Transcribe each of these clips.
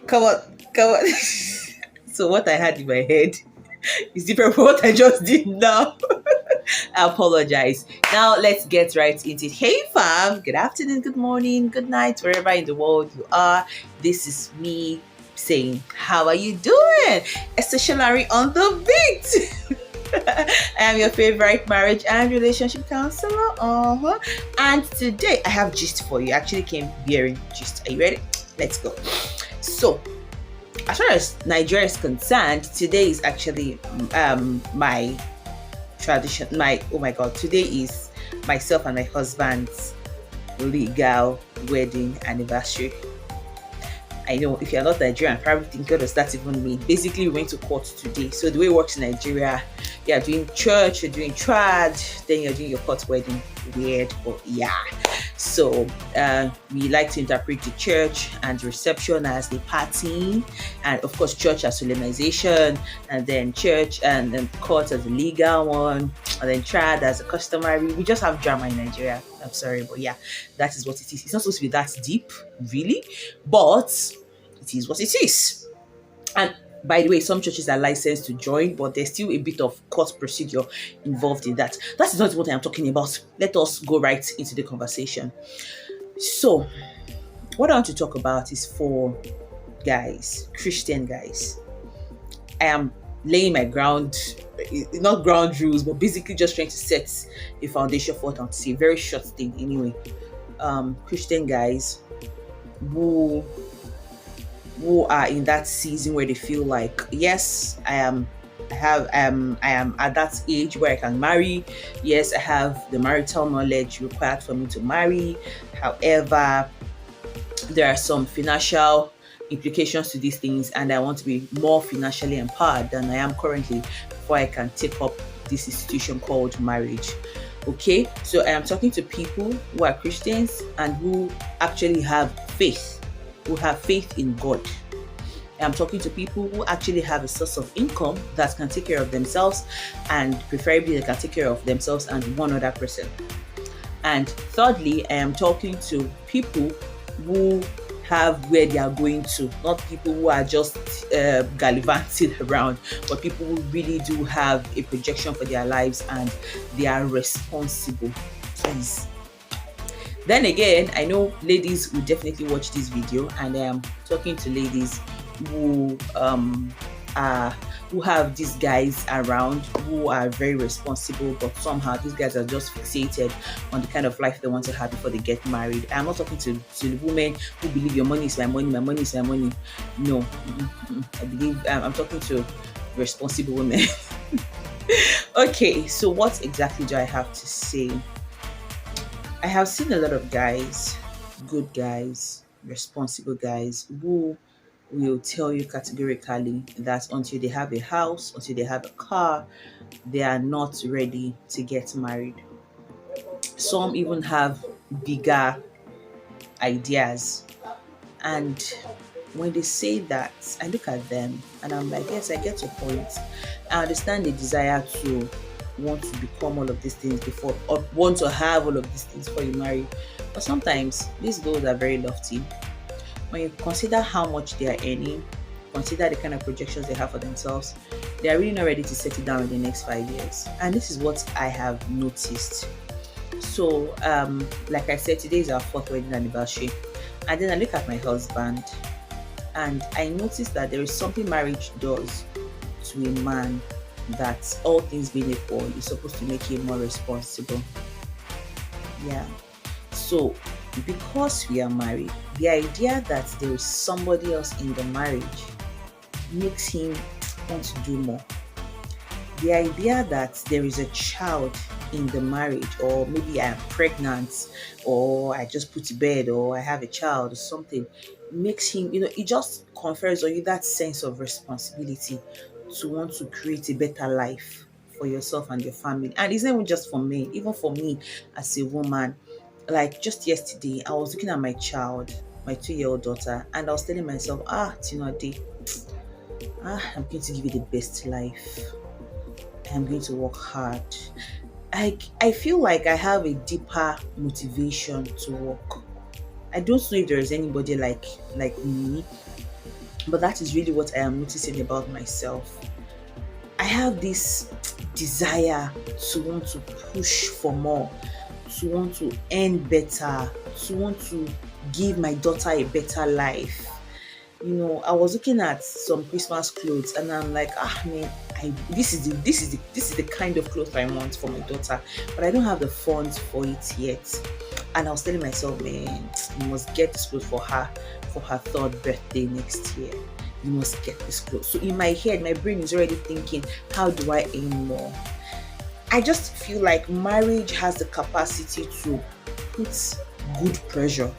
Come on, come on. So what I had in my head is different from what I just did now. I apologize. Now let's get right into it. Hey fam, good afternoon, good morning, good night, wherever in the world you are. This is me saying, how are you doing? Especially on the beat. I am your favorite marriage and relationship counselor. And today I have gist for you. I actually came bearing gist. Are you ready? Let's go. So, as far as Nigeria is concerned, today is actually my tradition. Oh my god, today is myself and my husband's legal wedding anniversary. I know if you're not Nigerian, probably think what does that even mean? Basically, we went to court today. So the way it works in Nigeria, you're doing church, you're doing trad, then you're doing your court wedding. Weird, but yeah. So we like to interpret the church and reception as the party, and of course church as solemnization, and then church and then court as the legal one, and then trad as a customary. We just have drama in Nigeria. I'm sorry, but yeah, that is what it is. It's not supposed to be that deep, really, but it is what it is. And by the way, some churches are licensed to join, but there's still a bit of court procedure involved in that. That is not what I'm talking about. Let us go right into the conversation. So, what I want to talk about is for guys, Christian guys. I am laying my ground, not ground rules, but basically just trying to set a foundation for what I want to say. Very short thing anyway. Christian guys who are in that season where they feel like, yes, I am at that age where I can marry. Yes, I have the marital knowledge required for me to marry. However, there are some financial implications to these things, and I want to be more financially empowered than I am currently before I can take up this institution called marriage. Okay, so I am talking to people who are Christians and who actually have faith, who have faith in God. I'm talking to people who actually have a source of income that can take care of themselves, and preferably they can take care of themselves and one other person. And thirdly, I am talking to people who have where they are going to, not people who are just gallivanting around, but people who really do have a projection for their lives and they are responsible. Please. Then again, I know ladies will definitely watch this video, and I am talking to ladies who have these guys around who are very responsible, but somehow these guys are just fixated on the kind of life they want to have before they get married. I'm not talking to the women who believe your money is my money, my money is my money. No, I believe I'm talking to responsible women. Okay, so what exactly do I have to say? I have seen a lot of guys, good guys, responsible guys, who will tell you categorically that until they have a house, until they have a car, they are not ready to get married. Some even have bigger ideas. And when they say that, I look at them and I'm like, yes, I get your point. I understand the desire to want to become all of these things before, or want to have all of these things before you marry. But sometimes these goals are very lofty. When you consider how much they are earning, consider the kind of projections they have for themselves, they are really not ready to settle down in the next 5 years. And this is what I have noticed. So, like I said, today is our 4th wedding anniversary. And then I look at my husband and I notice that there is something marriage does to a man that, all things being equal, is supposed to make him more responsible. Yeah. So, because we are married, the idea that there is somebody else in the marriage makes him want to do more. The idea that there is a child in the marriage, or maybe I am pregnant, or I just put to bed, or I have a child or something, makes him, it just confers on you that sense of responsibility to want to create a better life for yourself and your family. And it's not even just for men, even for me as a woman. Like just yesterday, I was looking at my child, my 2-year-old daughter, and I was telling myself, Tinode, I'm going to give you the best life. I'm going to work hard. I feel like I have a deeper motivation to work. I don't know if there is anybody like me But that is really what I am noticing about myself. I have this desire to want to push for more, to want to earn better, to want to give my daughter a better life. I was looking at some Christmas clothes and I'm like, man, this is the kind of clothes I want for my daughter, but I don't have the funds for it yet. And I was telling myself, man, you must get this clothes for her third birthday next year. You must get this clothes. So in my head, my brain is already thinking, how do I earn more? I just feel like marriage has the capacity to put good pressure,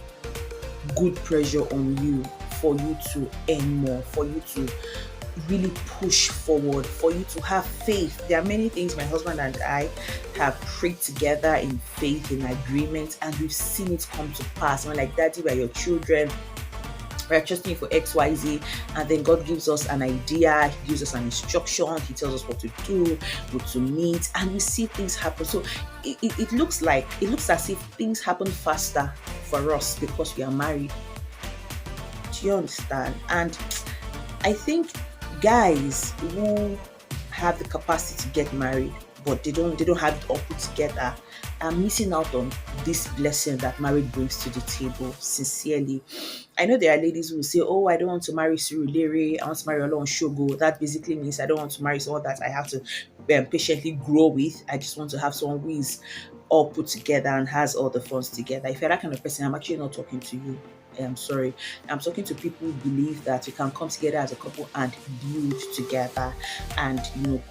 good pressure on you for you to earn more, for you to really push forward, for you to have faith. There are many things my husband and I have prayed together in faith, in agreement, and we've seen it come to pass. We're like, Daddy, we're your children. We're trusting you for XYZ, and then God gives us an idea, He gives us an instruction, He tells us what to do, what to meet, and we see things happen. So it looks as if things happen faster for us because we are married. Do you understand? And I think guys who have the capacity to get married, but they don't have it all put together, are missing out on this blessing that marriage brings to the table. Sincerely, I know there are ladies who will say, "Oh, I don't want to marry Surulere. I want to marry Olorun Shogo." That basically means I don't want to marry someone that I have to patiently grow with. I just want to have someone who is all put together and has all the funds together. If you're that kind of person, I'm actually not talking to you. I'm sorry. I'm talking to people who believe that we can come together as a couple and build together and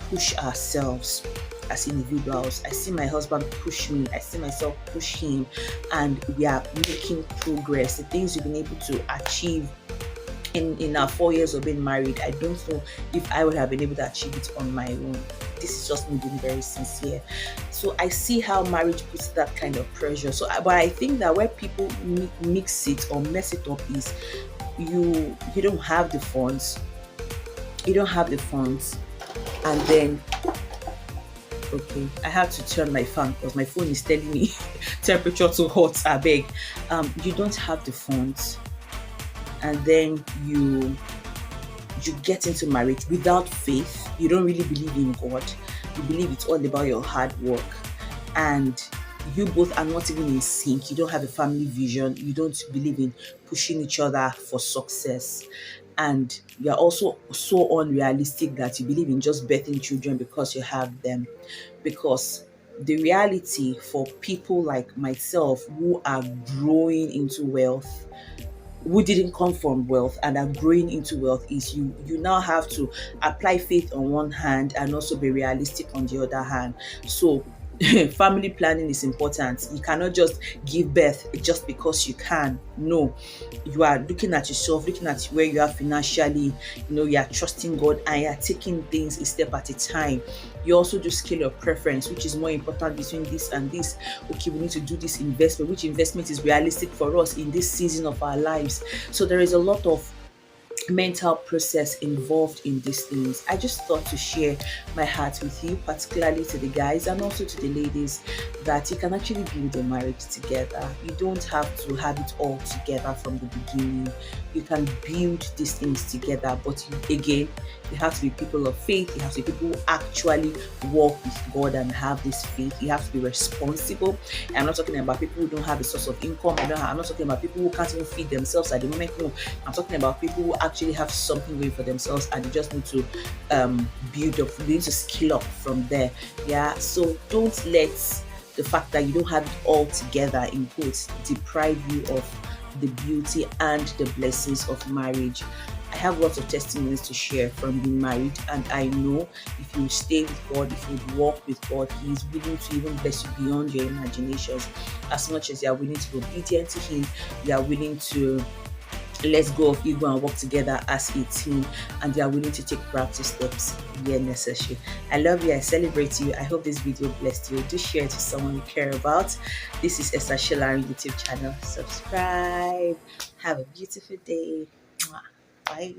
push ourselves as individuals. I see my husband push me, I see myself push him, and we are making progress. The things we've been able to achieve in our 4 years of being married, I don't know if I would have been able to achieve it on my own. This is just me being very sincere. So I see how marriage puts that kind of pressure. But I think that where people mix it or mess it up is you don't have the funds. You don't have the funds, and then okay, I have to turn my fan because my phone is telling me temperature too hot. I beg. You don't have the funds, and then you get into marriage without faith. You don't really believe in God. You believe it's all about your hard work, and you both are not even in sync. You don't have a family vision. You don't believe in pushing each other for success, and you're also so unrealistic that you believe in just birthing children because you have them. Because the reality for people like myself who are growing into wealth, who didn't come from wealth and are growing into wealth, is you now have to apply faith on one hand and also be realistic on the other hand. So family planning is important. You cannot just give birth just because you can. No, you are looking at yourself, looking at where you are financially. You are trusting God and you are taking things a step at a time. You also do scale your preference, which is more important between this and this. Okay, we need to do this investment. Which investment is realistic for us in this season of our lives? So there is a lot of mental process involved in these things. I just thought to share my heart with you, particularly to the guys and also to the ladies, that you can actually build a marriage together. You don't have to have it all together from the beginning. You can build these things together, but again, you have to be people of faith. You have to be people who actually walk with God and have this faith. You have to be responsible. I'm not talking about people who don't have a source of income. I'm not talking about people who can't even feed themselves at the moment. No, I'm talking about people who actually have something going for themselves and they just need to build up, they need to skill up from there. Yeah, so don't let the fact that you don't have it all together in quotes deprive you of the beauty and the blessings of marriage. I have lots of testimonies to share from being married, and I know if you stay with God, if you walk with God, He is willing to even bless you beyond your imaginations. As much as you are willing to be obedient to Him, you are willing to let go of ego and work together as a team, and they are willing to take practical steps where necessary. I love you. I celebrate you. I hope this video blessed you. Do share it to someone you care about. This is Esther Shilari YouTube channel. Subscribe. Have a beautiful day. Bye.